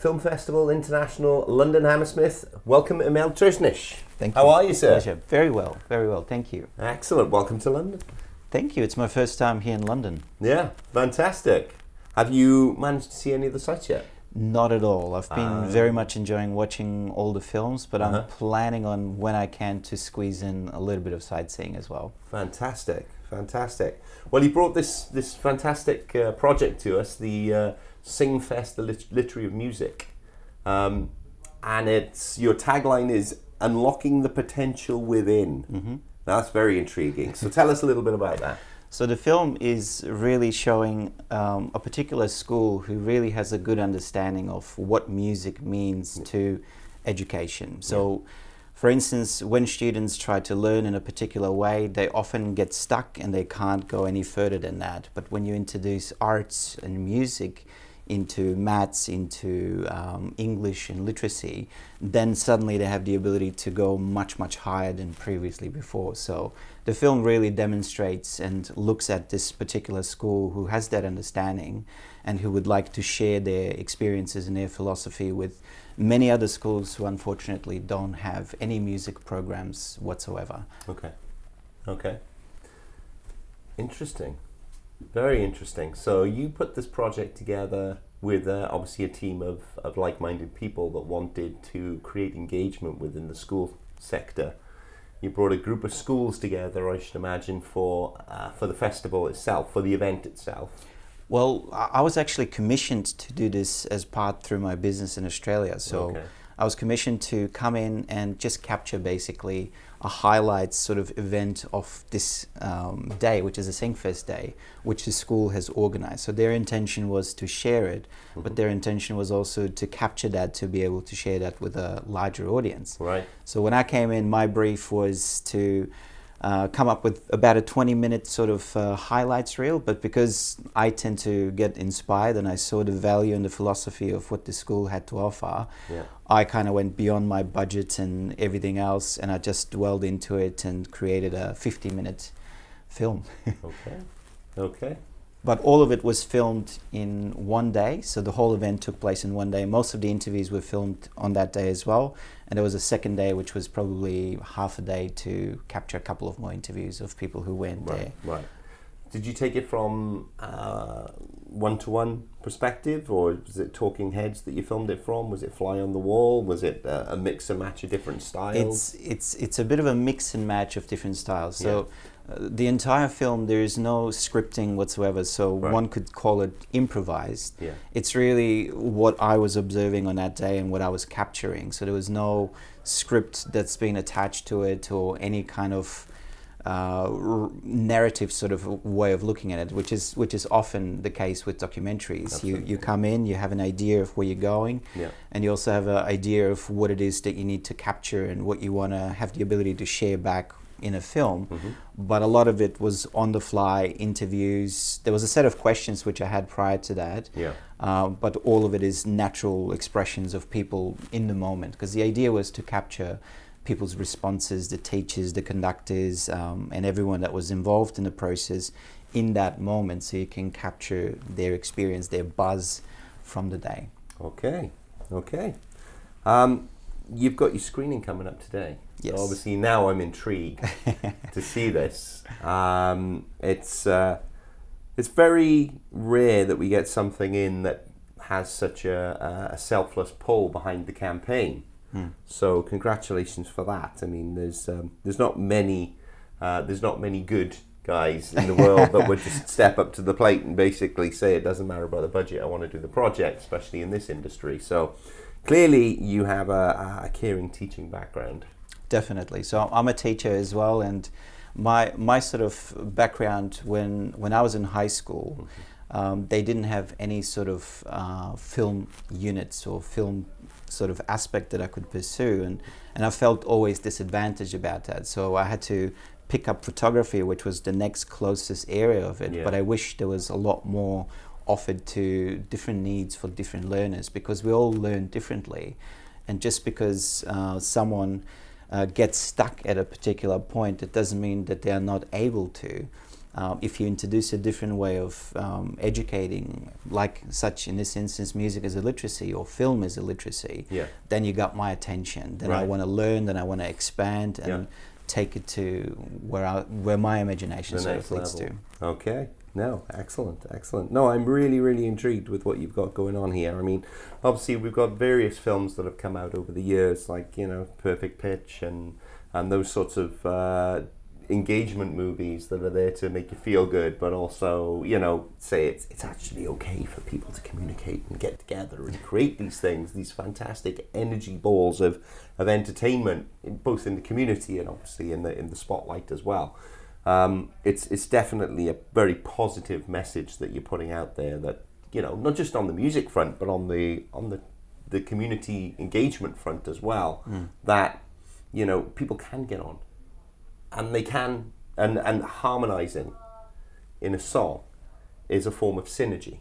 Film Festival International, London Hammersmith. Welcome, Amel Tresnjic. Thank you. How are you, sir? Pleasure. Very well, thank you. Excellent. Welcome to London. Thank you. It's my first time here in London. Yeah, fantastic. Have you managed to see any of the sites yet? Not at all. I've been very much enjoying watching all the films, but I'm planning on, when I can, to squeeze in a little bit of sightseeing as well. Fantastic, fantastic. Well, you brought this fantastic project to us, the Singfest, the Literary of Music. And your tagline is unlocking the potential within. Mm-hmm. That's very intriguing. So tell us a little bit about that. So the film is really showing a particular school who really has a good understanding of what music means to education. So, for instance, when students try to learn in a particular way, they often get stuck and they can't go any further than that. But when you introduce arts and music into maths, into English and literacy, then suddenly they have the ability to go much, much higher than previously before. So the film really demonstrates and looks at this particular school who has that understanding and who would like to share their experiences and their philosophy with many other schools who unfortunately don't have any music programs whatsoever. Okay. Interesting. Very interesting. So you put this project together with obviously a team of like-minded people that wanted to create engagement within the school sector. You brought a group of schools together, I should imagine, for the festival itself, for the event itself. Well, I was actually commissioned to do this as part through my business in Australia. So I was commissioned to come in and just capture basically a highlights sort of event of this day, which is a Singfest day, which the school has organized. So their intention was to share it, but their intention was also to capture that, to be able to share that with a larger audience. Right. So when I came in, my brief was to come up with about a 20-minute sort of highlights reel, but because I tend to get inspired and I saw the value and the philosophy of what the school had to offer, I kind of went beyond my budget and everything else, and I just dwelled into it and created a 50-minute film. Okay. But all of it was filmed in one day, so the whole event took place in one day. Most of the interviews were filmed on that day as well, and there was a second day which was probably half a day to capture a couple of more interviews of people who went there. Right. Did you take it from one-to-one perspective, or was it talking heads that you filmed it from? Was it fly on the wall? Was it a mix and match of different styles? It's a bit of a mix and match of different styles. So the entire film, there is no scripting whatsoever, so one could call it improvised. It's really what I was observing on that day and what I was capturing. So there was no script that's been attached to it or any kind of narrative sort of way of looking at it, which is often the case with documentaries. You come in, you have an idea of where you're going, and you also have an idea of what it is that you need to capture and what you want to have the ability to share back in a film. But a lot of it was on the fly interviews. There was a set of questions which I had prior to that, but all of it is natural expressions of people in the moment, because the idea was to capture people's responses, the teachers, the conductors, and everyone that was involved in the process in that moment, so you can capture their experience, their buzz from the day. Okay. You've got your screening coming up today. Yes. So obviously now I'm intrigued to see this. It's very rare that we get something in that has such a selfless pull behind the campaign. So congratulations for that. I mean, there's not many good guys in the world that would just step up to the plate and basically say, it doesn't matter about the budget, I want to do the project, especially in this industry. So clearly you have a caring teaching background. Definitely. So I'm a teacher as well, and my sort of background when I was in high school, they didn't have any sort of film units or film sort of aspect that I could pursue, and I felt always disadvantaged about that. So I had to pick up photography, which was the next closest area of it, but I wish there was a lot more offered to different needs for different learners, because we all learn differently, and just because someone gets stuck at a particular point, it doesn't mean that they are not able to. if you introduce a different way of educating, like such in this instance, music as a literacy or film as a literacy, then you got my attention. Then I want to learn, then I want to expand and take it to where my imagination sort of leads to. Okay. No, excellent. No, I'm really intrigued with what you've got going on here. I mean, obviously we've got various films that have come out over the years, like, you know, Perfect Pitch and those sorts of engagement movies that are there to make you feel good, but also, you know, say it's actually okay for people to communicate and get together and create these things, these fantastic energy balls of entertainment, both in the community and obviously in the spotlight as well. It's definitely a very positive message that you're putting out there, that, you know, not just on the music front, but on the community engagement front as well, that, you know, people can get on. And they can, and harmonizing in a song is a form of synergy.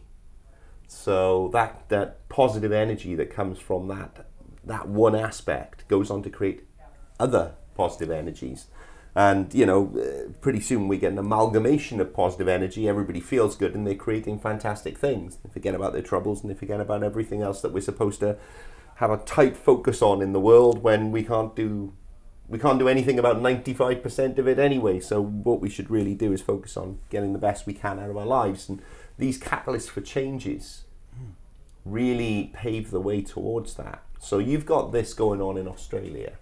So that positive energy that comes from that one aspect goes on to create other positive energies. And, you know, pretty soon we get an amalgamation of positive energy. Everybody feels good and they're creating fantastic things. They forget about their troubles and they forget about everything else that we're supposed to have a tight focus on in the world, when we can't do anything about 95% of it anyway. So what we should really do is focus on getting the best we can out of our lives. And these catalysts for changes really pave the way towards that. So you've got this going on in Australia.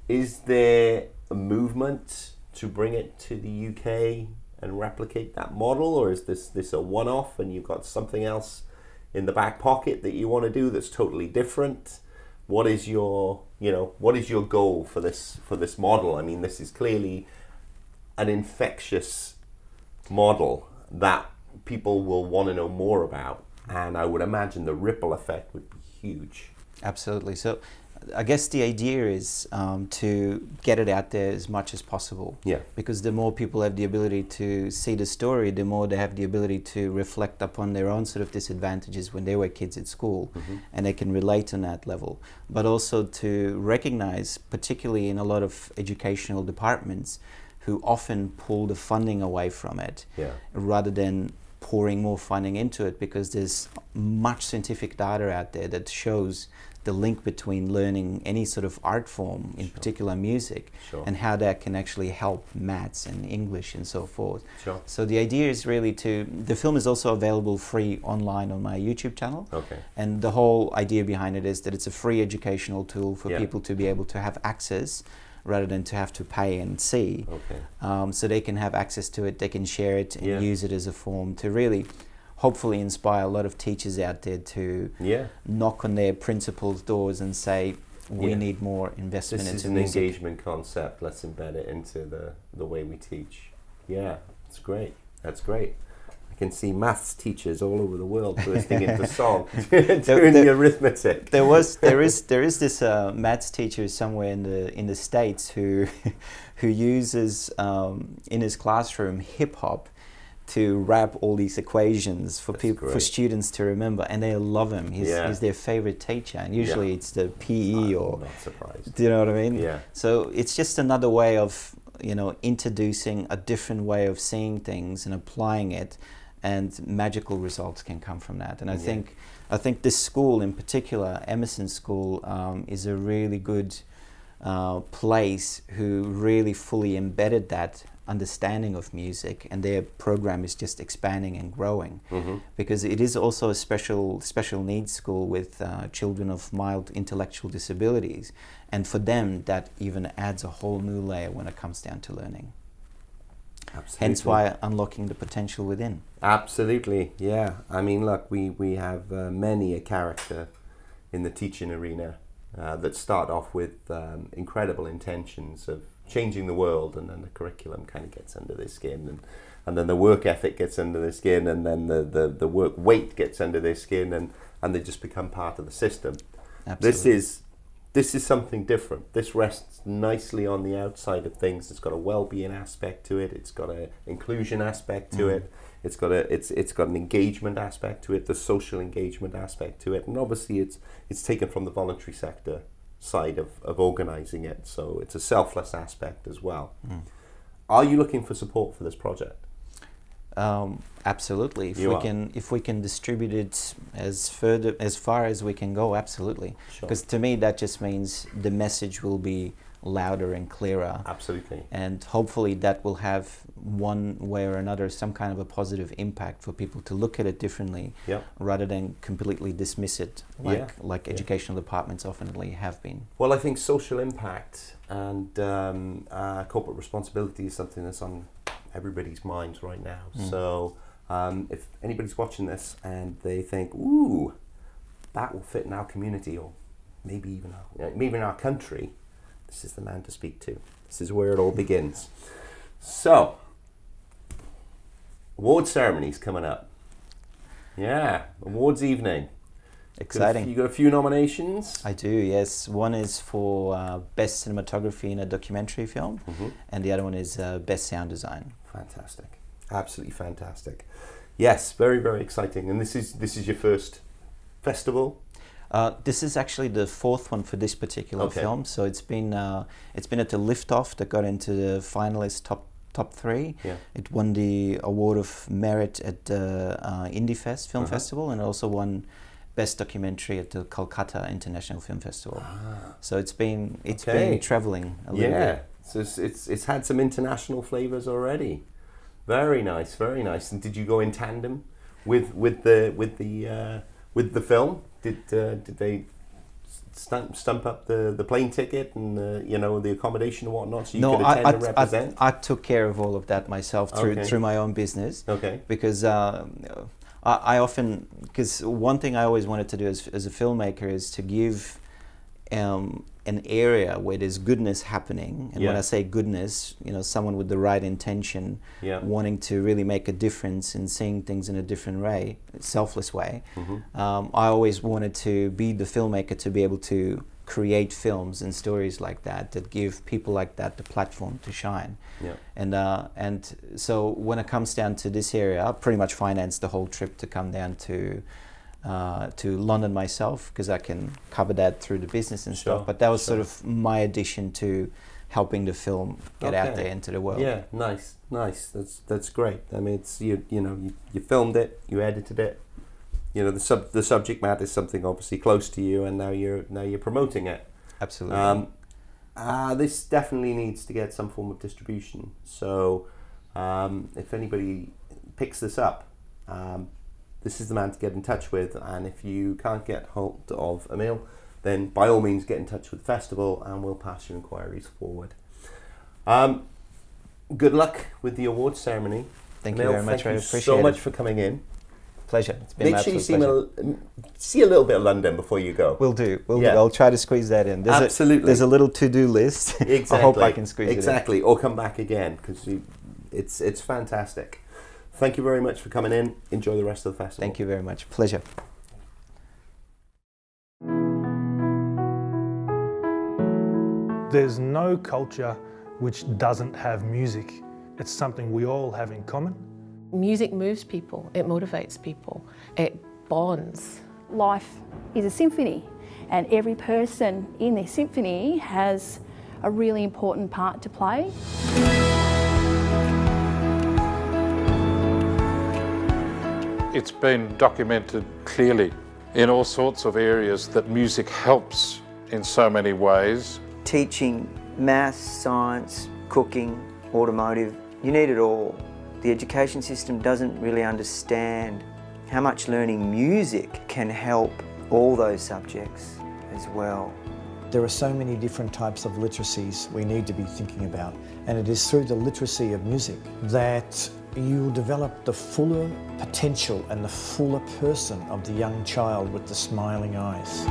Is there a movement to bring it to the UK and replicate that model, or is this a one-off and you've got something else in the back pocket that you want to do that's totally different? What is your goal for this model? I mean, this is clearly an infectious model that people will want to know more about, and I would imagine the ripple effect would be huge. Absolutely. So I guess the idea is to get it out there as much as possible. Yeah. Because the more people have the ability to see the story, the more they have the ability to reflect upon their own sort of disadvantages when they were kids at school, and they can relate on that level. But also to recognize, particularly in a lot of educational departments, who often pull the funding away from it, rather than pouring more funding into it, because there's much scientific data out there that shows the link between learning any sort of art form, in particular music, and how that can actually help maths and English and so forth. So the idea is really the film is also available free online on my YouTube channel. And the whole idea behind it is that it's a free educational tool for people to be able to have access, rather than to have to pay and see. So they can have access to it, they can share it and use it as a form to really hopefully inspire a lot of teachers out there to knock on their principals' doors and say, we need more investment into music. This is an engagement concept. Let's embed it into the way we teach. Yeah, that's great. I can see maths teachers all over the world bursting into song, doing the arithmetic. There is this maths teacher somewhere in the States who uses in his classroom hip hop to rap all these equations for students to remember, and they love him. He's their favorite teacher, and usually it's the PE or. I'm not surprised. Do you know what I mean? Yeah. So it's just another way of, you know, introducing a different way of seeing things and applying it, and magical results can come from that. And I think this school in particular, Emerson School, is a really good place who really fully embedded that understanding of music, and their program is just expanding and growing, because it is also a special needs school with children of mild intellectual disabilities, and for them that even adds a whole new layer when it comes down to learning. Absolutely. Hence why unlocking the potential within. Absolutely, yeah. I mean, look, we have many a character in the teaching arena that start off with incredible intentions of changing the world, and then the curriculum kind of gets under their skin, and then the work ethic gets under their skin, and then the work weight gets under their skin, and they just become part of the system. Absolutely. This is something different. This rests nicely on the outside of things. It's got a well-being aspect to it. It's got an inclusion aspect to it. It's got an engagement aspect to it, the social engagement aspect to it, and obviously it's taken from the voluntary sector side of organising it. So it's a selfless aspect as well. Are you looking for support for this project? Absolutely. If we can distribute it as far as we can go, absolutely. Because to me that just means the message will be louder and clearer. Absolutely. And hopefully that will have one way or another some kind of a positive impact for people to look at it differently, rather than completely dismiss it like educational departments often have been. Well, I think social impact and corporate responsibility is something that's on everybody's minds right now. So if anybody's watching this and they think, ooh, that will fit in our community, or maybe even our country, this is the man to speak to. This is where it all begins. So, award ceremony's coming up. Yeah, awards evening. Exciting. You got a few nominations? I do, yes. One is for Best Cinematography in a Documentary Film, and the other one is Best Sound Design. Fantastic. Absolutely fantastic. Yes, very, very exciting. And this is your first festival? This is actually the fourth one for this particular film. So it's been at the Liftoff that got into the finalist top three. Yeah. It won the Award of Merit at the IndieFest Film Festival, and also won Best Documentary at the Kolkata International Film Festival. So it's been traveling a little bit. So it's had some international flavors already. Very nice, very nice. And did you go in tandem with the film? Did they stump up the plane ticket and the accommodation and whatnot, so you could attend and represent? I took care of all of that myself through my own business. Okay. Because I often, because one thing I always wanted to do as a filmmaker is to give an area where there's goodness happening, and when I say goodness, someone with the right intention, wanting to really make a difference and seeing things in a different way, selfless way. I always wanted to be the filmmaker to be able to create films and stories like that give people like that the platform to shine. And so when it comes down to this area, I pretty much financed the whole trip to come down to London myself, because I can cover that through the business and stuff. But that was sort of my addition to helping the film get out there into the world. Yeah, nice. That's great. I mean, it's you filmed it, you edited it. The subject matter is something obviously close to you, and now you're promoting it. Absolutely. This definitely needs to get some form of distribution. So, if anybody picks this up, this is the man to get in touch with. And if you can't get hold of Amel, then by all means get in touch with the festival, and we'll pass your inquiries forward. Good luck with the awards ceremony. Thank you very much. I appreciate it. Thank you so much for coming in. Pleasure. It's been Make sure you see a little bit of London before you go. Will do. I'll try to squeeze that in. There's a little to-do list. Exactly. I hope I can squeeze it in. Or come back again, because it's fantastic. Thank you very much for coming in. Enjoy the rest of the festival. Thank you very much. Pleasure. There's no culture which doesn't have music. It's something we all have in common. Music moves people, it motivates people, it bonds. Life is a symphony, and every person in this symphony has a really important part to play. It's been documented clearly in all sorts of areas that music helps in so many ways. Teaching maths, science, cooking, automotive, you need it all. The education system doesn't really understand how much learning music can help all those subjects as well. There are so many different types of literacies we need to be thinking about, and it is through the literacy of music that you develop the fuller potential and the fuller person of the young child with the smiling eyes.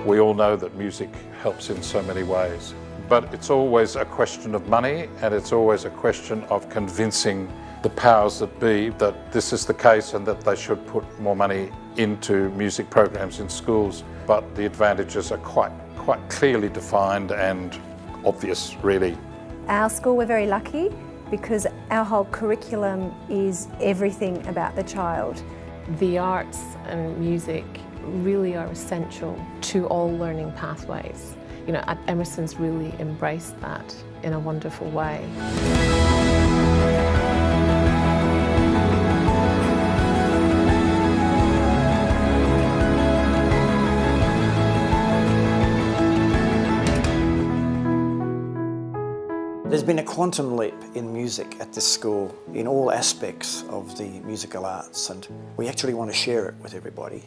We all know that music helps in so many ways, but it's always a question of money, and it's always a question of convincing the powers that be that this is the case and that they should put more money into music programs in schools. But the advantages are quite clearly defined and obvious, really. Our school, we're very lucky because our whole curriculum is everything about the child. The arts and music really are essential to all learning pathways. you know, Emerson's really embraced that in a wonderful way. There's been a quantum leap in music at this school in all aspects of the musical arts, and we actually want to share it with everybody.